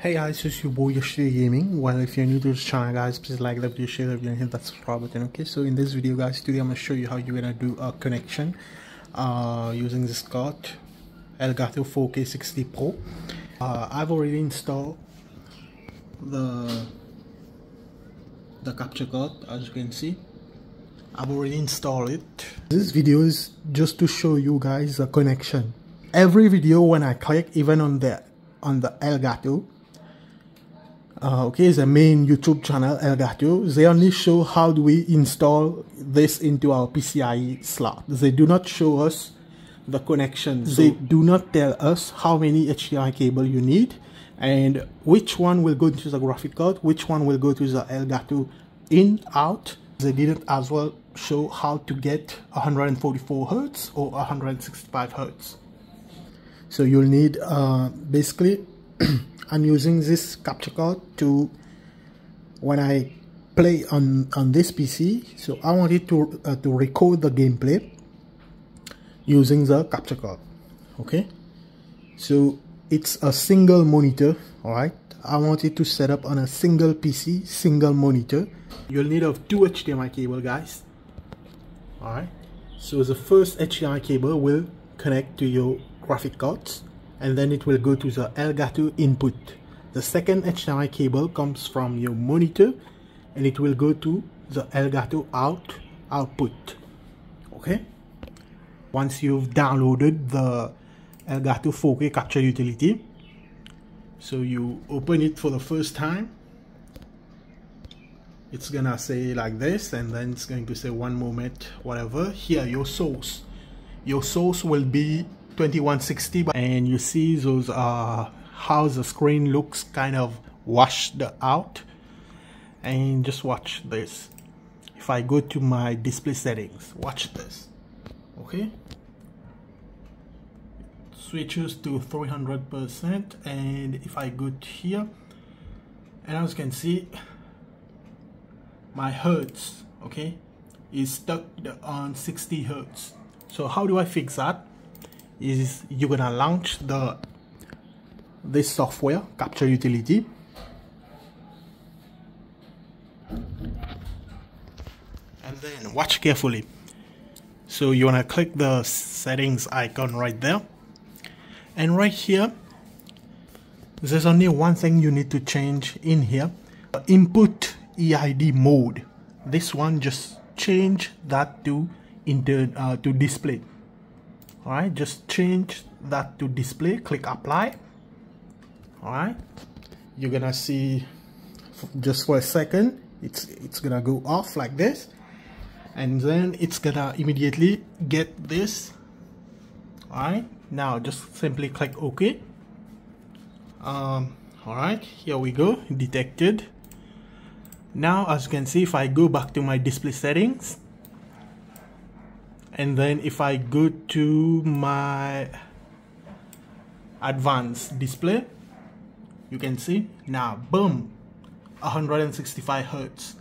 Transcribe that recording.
Hey guys, this is your boy Yashvir Gaming. Well, if you're new to this channel guys, please like the video, share the video, and hit that subscribe button. Okay, so in this video guys, today I'm going to show you how you're going to do a connection using this card, Elgato 4K 60 Pro. I've already installed the capture card. As you can see, I've already installed it. This video is just to show you guys a connection. Every video when I click, even on the Elgato, okay, the main YouTube channel Elgato, they only show how do we install this into our PCIe slot. They do not show us the connections. They do not tell us how many HDMI cable you need and which one will go to the graphic card, which one will go to the Elgato in, out. They didn't as well show how to get 144 Hz or 165 Hz. So you'll need basically I'm using this capture card to when I play on this PC. So I wanted to record the gameplay using the capture card. Okay, so it's a single monitor. All right, I wanted to set up on a single PC, single monitor. You'll need of 2 HDMI cable guys. All right, so the first HDMI cable will connect to your graphic cards, and then it will go to the Elgato input. The second HDMI cable comes from your monitor and it will go to the Elgato output. Okay, once you've downloaded the Elgato 4K capture utility, so you open it for the first time, it's gonna say like this, and then it's going to say one moment whatever. Here your source will be 2160, and you see those how the screen looks kind of washed out. And just watch this. If I go to my display settings, watch this. Okay, it switches to 300%, and if I go to here, and as you can see, my hertz, okay, is stuck on 60 hertz. So how do I fix that? Is you're gonna launch this software capture utility, and then watch carefully. So you wanna click the settings icon right there, and right here there's only one thing you need to change in here: input EID mode. This one, just change that to display. All right, just change that to display. Click apply. All right, you're gonna see just for a second it's gonna go off like this, and then it's gonna immediately get this. All right, now just simply click OK. All right, here we go, detected. Now as you can see, if I go back to my display settings, and then if I go to my advanced display, you can see now, boom, 165 Hz.